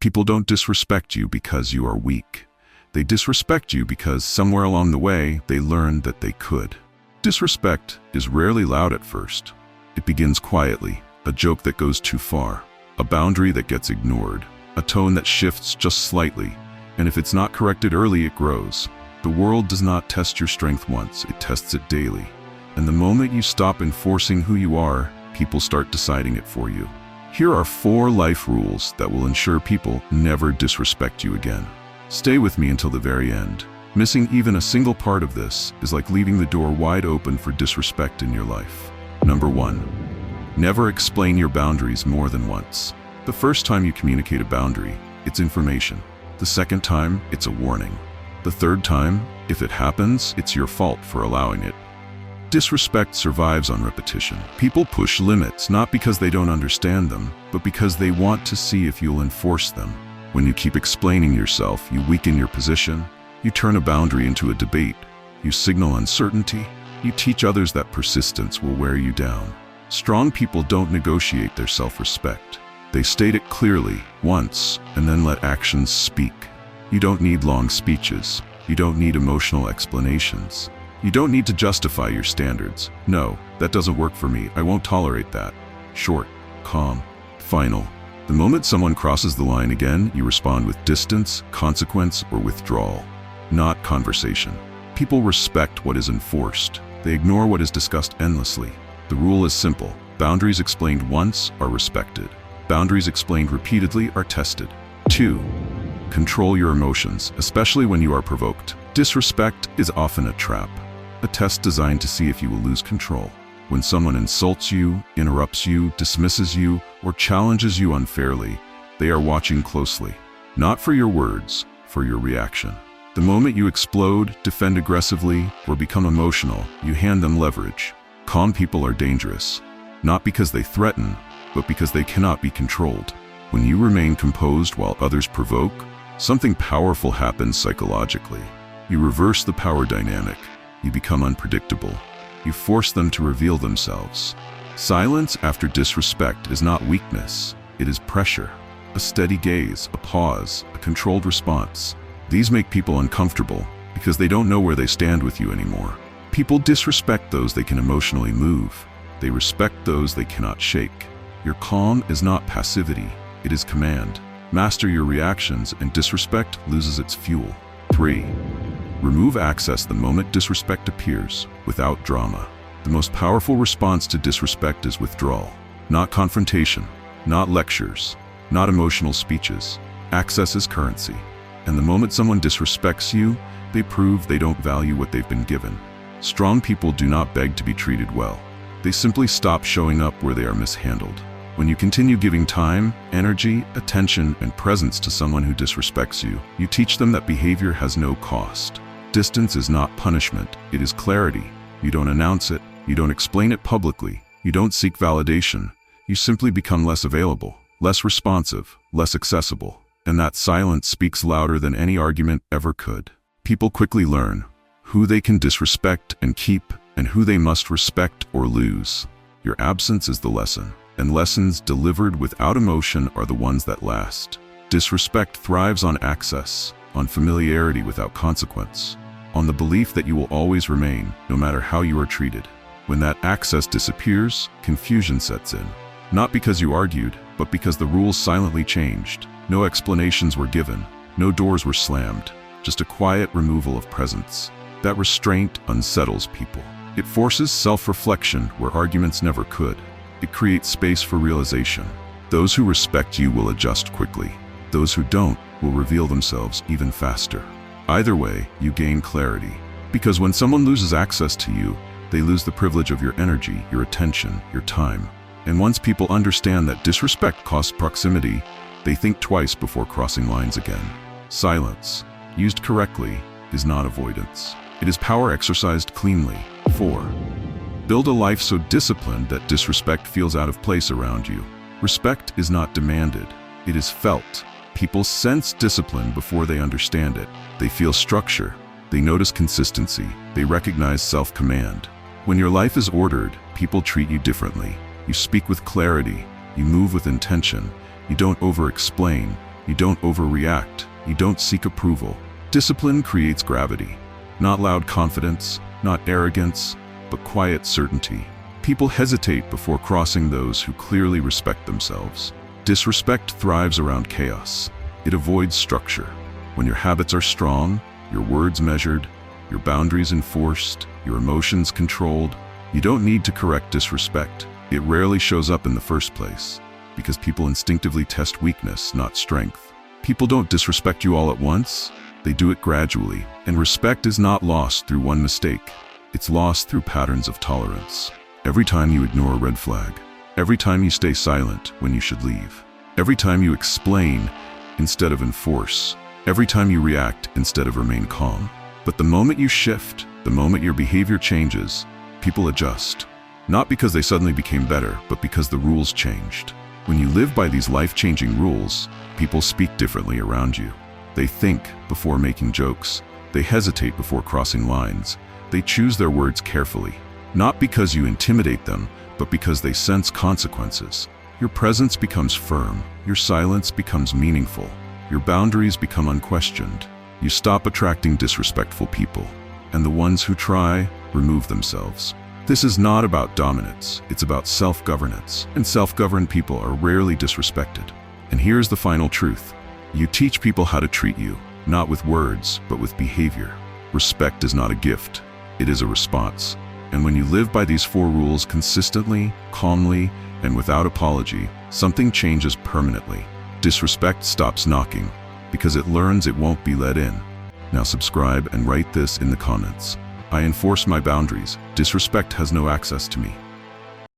People don't disrespect you because you are weak. They disrespect you because somewhere along the way, they learned that they could. Disrespect is rarely loud at first. It begins quietly, a joke that goes too far, a boundary that gets ignored, a tone that shifts just slightly, and if it's not corrected early, it grows. The world does not test your strength once, it tests it daily. And the moment you stop enforcing who you are, people start deciding it for you. Here are 4 life rules that will ensure people never disrespect you again. Stay with me until the very end. Missing even a single part of this is like leaving the door wide open for disrespect in your life. Number 1. Never explain your boundaries more than once. The first time you communicate a boundary, it's information. The second time, it's a warning. The third time, if it happens, it's your fault for allowing it. Disrespect survives on repetition. People push limits not because they don't understand them, but because they want to see if you'll enforce them. When you keep explaining yourself, you weaken your position. You turn a boundary into a debate. You signal uncertainty. You teach others that persistence will wear you down. Strong people don't negotiate their self-respect. They state it clearly, once, and then let actions speak. You don't need long speeches. You don't need emotional explanations. You don't need to justify your standards. No, that doesn't work for me. I won't tolerate that. Short, calm, final. The moment someone crosses the line again, you respond with distance, consequence, or withdrawal, not conversation. People respect what is enforced. They ignore what is discussed endlessly. The rule is simple. Boundaries explained once are respected. Boundaries explained repeatedly are tested. 2. Control your emotions, especially when you are provoked. Disrespect is often a trap, a test designed to see if you will lose control. When someone insults you, interrupts you, dismisses you, or challenges you unfairly, they are watching closely. Not for your words, for your reaction. The moment you explode, defend aggressively, or become emotional, you hand them leverage. Calm people are dangerous, not because they threaten, but because they cannot be controlled. When you remain composed while others provoke, something powerful happens psychologically. You reverse the power dynamic. You become unpredictable. You force them to reveal themselves. Silence after disrespect is not weakness. It is pressure. A steady gaze, a pause, a controlled response. These make people uncomfortable because they don't know where they stand with you anymore. People disrespect those they can emotionally move. They respect those they cannot shake. Your calm is not passivity. It is command. Master your reactions and disrespect loses its fuel. 3. Remove access the moment disrespect appears, without drama. The most powerful response to disrespect is withdrawal. Not confrontation, not lectures, not emotional speeches. Access is currency. And the moment someone disrespects you, they prove they don't value what they've been given. Strong people do not beg to be treated well. They simply stop showing up where they are mishandled. When you continue giving time, energy, attention, and presence to someone who disrespects you, you teach them that behavior has no cost. Distance is not punishment, it is clarity. You don't announce it, you don't explain it publicly, you don't seek validation. You simply become less available, less responsive, less accessible. And that silence speaks louder than any argument ever could. People quickly learn who they can disrespect and keep, and who they must respect or lose. Your absence is the lesson. And lessons delivered without emotion are the ones that last. Disrespect thrives on access, on familiarity without consequence, on the belief that you will always remain, no matter how you are treated. When that access disappears, confusion sets in. Not because you argued, but because the rules silently changed. No explanations were given, no doors were slammed, just a quiet removal of presence. That restraint unsettles people. It forces self-reflection where arguments never could. It creates space for realization. Those who respect you will adjust quickly. Those who don't will reveal themselves even faster. Either way, you gain clarity. Because when someone loses access to you, they lose the privilege of your energy, your attention, your time. And once people understand that disrespect costs proximity, they think twice before crossing lines again. Silence, used correctly, is not avoidance. It is power exercised cleanly. 4. Build a life so disciplined that disrespect feels out of place around you. Respect is not demanded, it is felt. People sense discipline before they understand it. They feel structure, they notice consistency, they recognize self-command. When your life is ordered, people treat you differently. You speak with clarity, you move with intention, you don't over-explain, You don't overreact. You don't seek approval. Discipline creates gravity. Not loud confidence, not arrogance, but quiet certainty. People hesitate before crossing those who clearly respect themselves. Disrespect thrives around chaos. It avoids structure. When your habits are strong, your words measured, your boundaries enforced, your emotions controlled, you don't need to correct disrespect. It rarely shows up in the first place, because people instinctively test weakness, not strength. People don't disrespect you all at once. They do it gradually, and respect is not lost through one mistake. It's lost through patterns of tolerance. Every time you ignore a red flag, every time you stay silent when you should leave, every time you explain instead of enforce, every time you react instead of remain calm. But the moment you shift, the moment your behavior changes, people adjust. Not because they suddenly became better, but because the rules changed. When you live by these life-changing rules, people speak differently around you. They think before making jokes. They hesitate before crossing lines. They choose their words carefully. Not because you intimidate them, but because they sense consequences. Your presence becomes firm. Your silence becomes meaningful. Your boundaries become unquestioned. You stop attracting disrespectful people, and the ones who try remove themselves. This is not about dominance, it's about self-governance, and self-governed people are rarely disrespected. And here's the final truth. You teach people how to treat you, not with words, but with behavior. Respect is not a gift, it is a response. And when you live by these 4 rules consistently, calmly, and without apology, something changes permanently. Disrespect stops knocking, because it learns it won't be let in. Now subscribe and write this in the comments. I enforce my boundaries. Disrespect has no access to me.